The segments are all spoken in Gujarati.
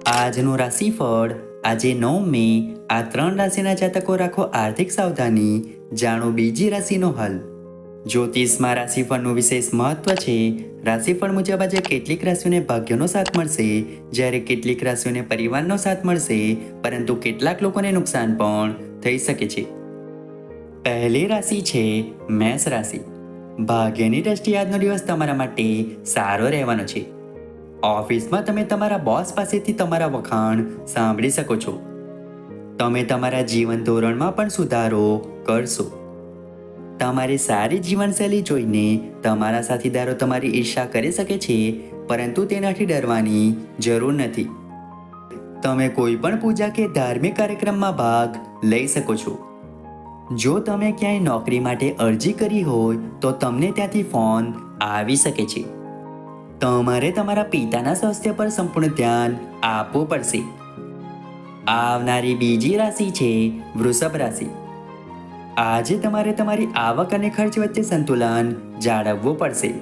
આજનું રાશિફળ આજે 9 મે આ 3 રાશિના જાતકો રાખો આર્થિક સાવધાની, જાણો બીજી રાશિનો હલ. જ્યોતિષમાં રાશિફળનું વિશેષ મહત્વ છે. રાશિફળ મુજબ આજે કેટલીક રાશિઓને ભાગ્યનો સાથ મળશે, જ્યારે કેટલીક રાશિઓને પરિવારનો સાથ મળશે, પરંતુ કેટલાક લોકોને નુકસાન પણ થઈ શકે છે. પહેલી રાશિ છે મેષ રાશિ. ભાગ્યની દ્રષ્ટિએ આજનો દિવસ તમારા માટે સારો રહેવાનો છે. ઓફિસમાં તમે તમારા બોસ પાસેથી તમારા વખાણ સાંભળી શકો છો. તમે તમારા જીવન ધોરણમાં પણ સુધારો કરશો. તમારી સારી જીવનશૈલી જોઈને તમારા સાથીદારો તમારી ઈર્ષા કરી શકે છે, પરંતુ તેનાથી ડરવાની જરૂર નથી. તમે કોઈ પણ પૂજા કે ધાર્મિક કાર્યક્રમમાં ભાગ લઈ શકો છો. જો તમે ક્યાંય નોકરી માટે અરજી કરી હોય તો તમને ત્યાંથી ફોન આવી શકે છે. તમારે તમારા પિતાના સ્વાસ્થ્ય પર સંપૂર્ણ ધ્યાન આપવું પડશે. આવનારી બીજી રાશિ છે વૃષભ રાશિ. આજે તમારે તમારી આવક અને ખર્ચ વચ્ચે સંતુલન જાળવવું પડશે.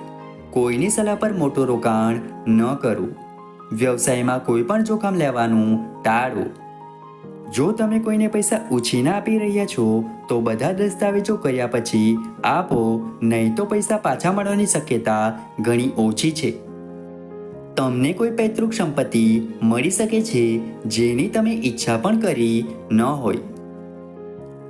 કોઈની સલાહ પર મોટું રોકાણ ન કરવું. વ્યવસાયમાં કોઈ પણ જોખમ લેવાનું ટાળવું. જો તમે કોઈને પૈસા ઉછીના આપી રહ્યા છો તો બધા દસ્તાવેજો કર્યા પછી આપો, નહીં તો પૈસા પાછા મળવાની શક્યતા ઘણી ઓછી છે. તમને કોઈ પૈતૃક સંપત્તિ મળી શકે છે જેની તમે ઈચ્છા પણ કરી ન હોય.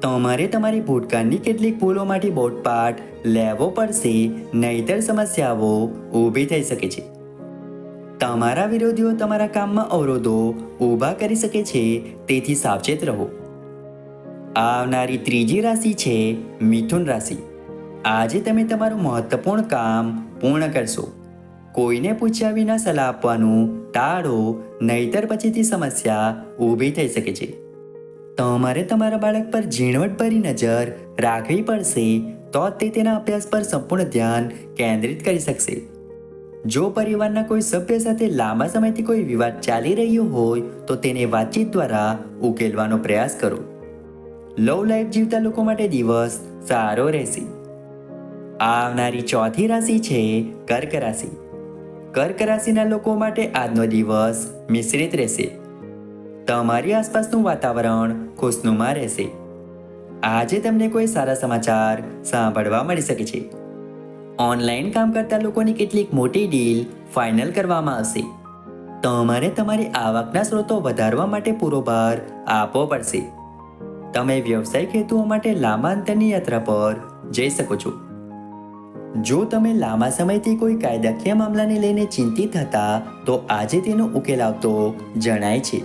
તમારે તમારી ભૂતકાળની કેટલીક ભૂલોમાંથી બોધપાઠ લેવો પડશે, નહીંતર સમસ્યાઓ ઊભી થઈ શકે છે. તમારા વિરોધીઓ તમારા કામમાં અવરોધો ઊભા કરી શકે છે, તેથી સાવચેત રહો. આવનારી ત્રીજી રાશિ છે મિથુન રાશિ. આજે તમે તમારું મહત્વપૂર્ણ કામ પૂર્ણ કરશો. કોઈને પૂછ્યા વિના સલાહ આપવાનું ટાળો, નહીંતર પછીથી સમસ્યા ઊભી થઈ શકે છે. તમારે તમારા બાળક પર ઝીણવટભરી નજર રાખવી પડશે, તો તે તેના અભ્યાસ પર સંપૂર્ણ ધ્યાન કેન્દ્રિત કરી શકશે. જો પરિવારના કોઈ સભ્ય સાથે લાંબા સમયથી કોઈ વિવાદ ચાલી રહ્યો હોય તો તેને વાતચીત દ્વારા ઉકેલવાનો પ્રયાસ કરો. લવ લાઈફ જીવતા લોકો માટે દિવસ સારો રહેશે. આવનારી ચોથી રાશિ છે કર્ક રાશિ. કર્ક રાશિના લોકો માટે આજનો દિવસ મિશ્રિત રહેશે. તમારી આસપાસનું વાતાવરણ ખુશનુમા રહેશે. આજે તમને કોઈ સારા સમાચાર સાંભળવા મળી શકે છે. ઓનલાઈન કામ કરતા લોકોની કેટલીક મોટી ડીલ ફાઇનલ કરવામાં આવશે. તમારે તમારી આવકના સ્ત્રોતો વધારવા માટે પૂરો ભાર આપવો પડશે. તમે વ્યવસાયિક હેતુઓ માટે લાંબા અંતરની યાત્રા પર જઈ શકો છો. જો તમે લાંબા સમયથી કોઈ કાયદાકીય મામલાને લઈને ચિંતિત હતા તો આજે તેનો ઉકેલ આવતો જણાય છે.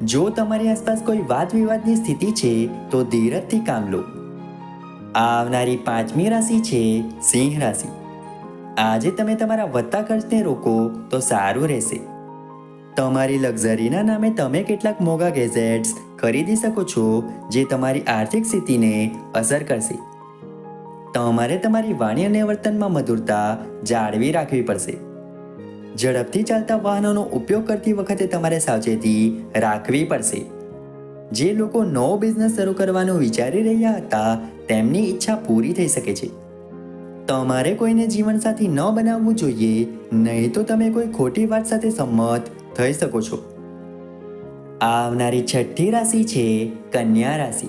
જો તમારી આસપાસ કોઈ વાદ વિવાદની સ્થિતિ છે તો ધીરજથી કામ લો. આવનારી પાંચમી રાશિ છે સિંહ રાશિ. આજે તમે તમારા વધતા ખર્ચને રોકો તો સારું રહેશે. તમારી લક્ઝરીના નામે તમે કેટલાક મોંઘા ગેજેટ્સ ખરીદી શકો છો, જે તમારી આર્થિક સ્થિતિને અસર કરશે. તમારે તમારી વાણી અને વર્તનમાં મધુરતા જાળવી રાખવી પડશે. ઝડપથી ચાલતા વાહનોનો ઉપયોગ કરતી વખતે તમારે સાવચેતી રાખવી પડશે. જે લોકો નવો બિઝનેસ શરૂ કરવાનું વિચારી રહ્યા હતા તેમની ઈચ્છા પૂરી થઈ શકે છે. તમારે કોઈને જીવનસાથી ન બનાવવું જોઈએ, નહીં તો તમે કોઈ ખોટી વાત સાથે સંમત થઈ શકો છો. આવનારી છઠ્ઠી રાશિ છે કન્યા રાશિ.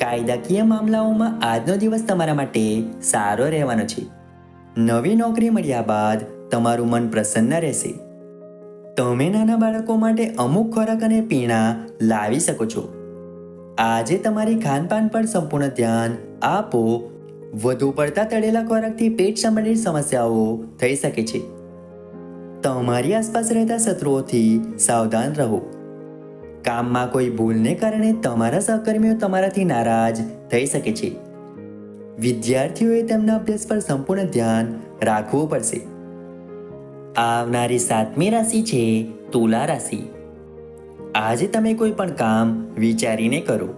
કાયદાકીય મામલાઓમાં આજનો દિવસ તમારા માટે સારો રહેવાનો છે. નવી નોકરી મળ્યા બાદ તમારું મન પ્રસન્ન રહેશે. તમે નાના બાળકો માટે અમુક ખોરાક અને પીણા લાવી શકો છો. આજે તમારી ખાનપાન પર સંપૂર્ણ ધ્યાન આપો. વધુ પડતા તળેલા ખોરાકથી પેટ સંબંધિત સમસ્યાઓ થઈ શકે છે. તમારી આસપાસ રહેતા શત્રુઓથી સાવધાન રહો. કામમાં કોઈ ભૂલને કારણે તમારા સહકર્મીઓ તમારાથી નારાજ થઈ શકે છે. વિદ્યાર્થીઓએ તેમના અભ્યાસ પર સંપૂર્ણ ધ્યાન રાખવું પડશે. આવનારી સાતમી રાશિ છે તુલા રાશિ. આજે તમે કોઈ પણ કામ વિચારીને કરો.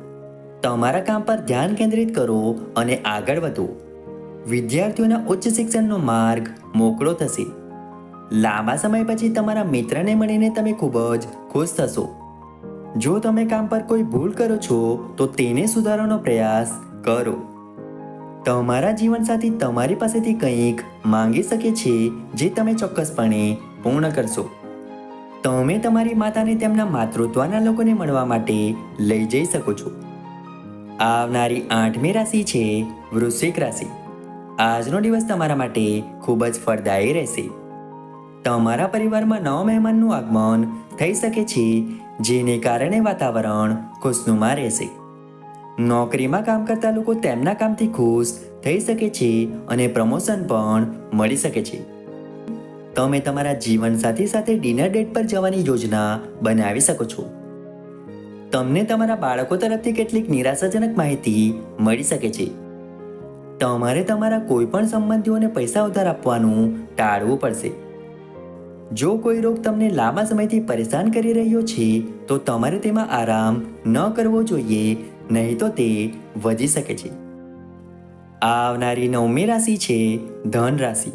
તમારા કામ પર ધ્યાન કેન્દ્રિત કરો અને આગળ વધો. વિદ્યાર્થીઓના ઉચ્ચ શિક્ષણનો માર્ગ મોકળો થશે. લાંબા સમય પછી તમારા મિત્રને મળીને તમે ખૂબ જ ખુશ થશો. જો તમે કામ પર કોઈ ભૂલ કરો છો તો તેને સુધારવાનો પ્રયાસ કરો. તમારા જીવનસાથી તમારી પાસેથી કંઈક માંગી શકે છે જે તમે ચોક્કસપણે પૂર્ણ કરશો. તમે તમારી માતાને તેમના માતૃત્વના લોકોને મળવા માટે લઈ જઈ શકો છો. આવનારી 8મી રાશિ છે વૃશ્ચિક રાશિ. આજનો દિવસ તમારા માટે ખૂબ જ ફળદાયી રહેશે. તમારા પરિવારમાં નવા મહેમાનનું આગમન થઈ શકે છે, જેને કારણે વાતાવરણ ખુશનુમા રહેશે. નોકરીમાં કામ કરતા લોકો તેમના કામથી ખુશ થઈ શકે છે અને પ્રમોશન પણ મળી શકે છે. તમે તમારા જીવનસાથી સાથે ડિનર ડેટ પર જવાની યોજના બનાવી શકો છો. તમને તમારા બાળકો તરફથી કેટલીક નિરાશાજનક માહિતી મળી શકે છે. તમારે તમારા કોઈ પણ સંબંધીઓને પૈસા ઉધાર આપવાનું ટાળવું પડશે. જો કોઈ રોગ તમને લાંબા સમયથી પરેશાન કરી રહ્યો છે તો તમારે તેમાં આરામ ન કરવો જોઈએ, નહીં તો તે વધી શકે છે. આવનારી 9મી રાશિ છે ધન રાશિ.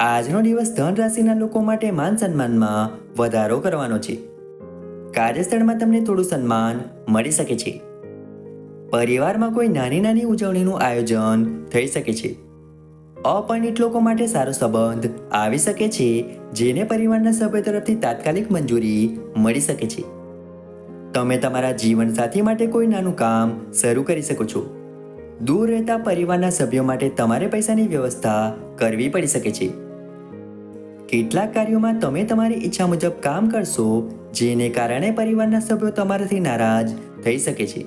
આજનો દિવસ ધન રાશિના લોકો માટે માન સન્માનમાં વધારો કરવાનો છે. કાર્યસ્થળમાં તમને થોડું સન્માન મળી શકે છે. પરિવારમાં કોઈ નાની નાની ઉજવણીનું આયોજન થઈ શકે છે. અપરિણિત લોકો માટે સારો સંબંધ આવી શકે છે, જેને પરિવારના સભ્યો તરફથી તાત્કાલિક મંજૂરી મળી શકે છે. તમે તમારા જીવનસાથી માટે કોઈ નાનું કામ શરૂ કરી શકો છો. દૂર રહેતા પરિવારના સભ્યો માટે તમારે પૈસાની વ્યવસ્થા કરવી પડી શકે છે. કેટલાક કાર્યોમાં તમે તમારી ઈચ્છા મુજબ કામ કરશો, જેને કારણે પરિવારના સભ્યો તમારાથી નારાજ થઈ શકે છે.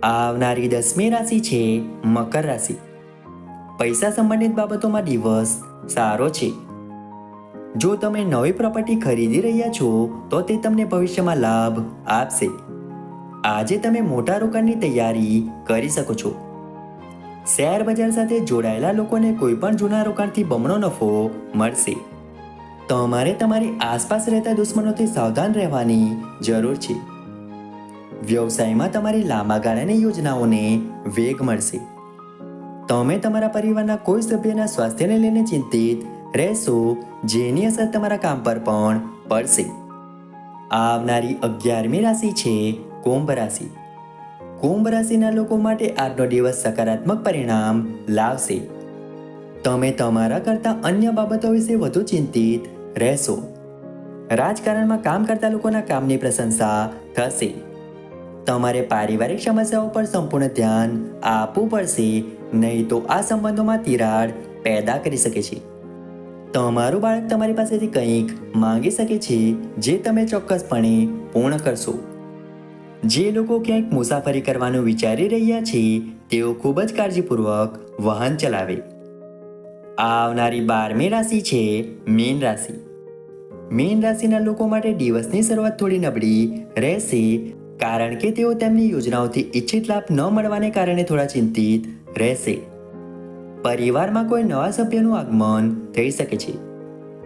આવનારી 10મી રાશિ છે મકર રાશિ. પૈસા સંબંધિત બાબતોમાં દિવસ સારો છે. જો તમે નવી પ્રોપર્ટી ખરીદી રહ્યા છો તો તે તમને ભવિષ્યમાં લાભ આપશે. આજે તમે મોટા રોકાણની તૈયારી કરી શકો છો. શેર બજાર સાથે જોડાયેલા લોકોને કોઈ પણ જૂના રોકાણથી બમણો નફો મળશે. તમારે તમારી આસપાસ રહેતા દુશ્મનોથી સાવધાન રહેવાની જરૂર છે. વ્યવસાયમાં તમારી લાંબા ગાળાની યોજનાઓને વેગ મળશે. તમે તમારા પરિવારના કોઈ સભ્યના સ્વાસ્થ્યને લઈને ચિંતિત રહેશો, જેની અસર તમારા કામ પર પણ પડશે. આવનારી 11મી રાશિ છે કુંભ રાશિ. કુંભ રાશિના લોકો માટે આજનો દિવસ સકારાત્મક પરિણામ લાવશે. તમે તમારા કરતાં અન્ય બાબતો વિશે વધુ ચિંતિત રહેશો. રાજકારણમાં કામ કરતા લોકોના કામની પ્રશંસા થશે. તમારે પારિવારિક સમસ્યાઓ પર સંપૂર્ણ ધ્યાન આપવું પડશે, નહીં તો આ સંબંધોમાં તિરાડ પેદા કરી શકે છે. તમારું બાળક તમારી પાસેથી કંઈક માંગી શકે છે, જે તમે ચોક્કસપણે પૂર્ણ કરશો. જે લોકો ક્યાંક મુસાફરી કરવાનું વિચારી રહ્યા છે તેઓ ખૂબ જ કાળજીપૂર્વક વાહન ચલાવે. આવનારી 12મી રાશિ છે મીન રાશિ. મીન રાશિના લોકો માટે દિવસની શરૂઆત થોડી નબળી રહેશે, કારણ કે તેઓ તેમની યોજનાઓથી ઈચ્છિત લાભ ન મળવાને કારણે થોડા ચિંતિત રહેશે. પરિવારમાં કોઈ નવા સભ્યનું આગમન થઈ શકે છે.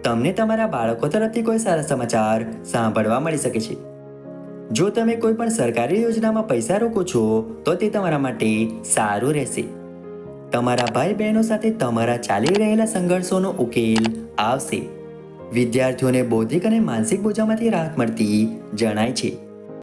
તમને તમારા બાળકો તરફથી કોઈ સારા સમાચાર સાંભળવા મળી શકે છે. જો તમે કોઈ પણ સરકારી યોજનામાં પૈસા રોકો છો તો તે તમારા માટે સારું રહેશે. તમારા ભાઈ બહેનો સાથે તમારા ચાલી રહેલા સંઘર્ષોનો ઉકેલ આવશે. વિદ્યાર્થીઓને બૌદ્ધિક અને માનસિક બોજામાંથી રાહત મળતી જણાય છે.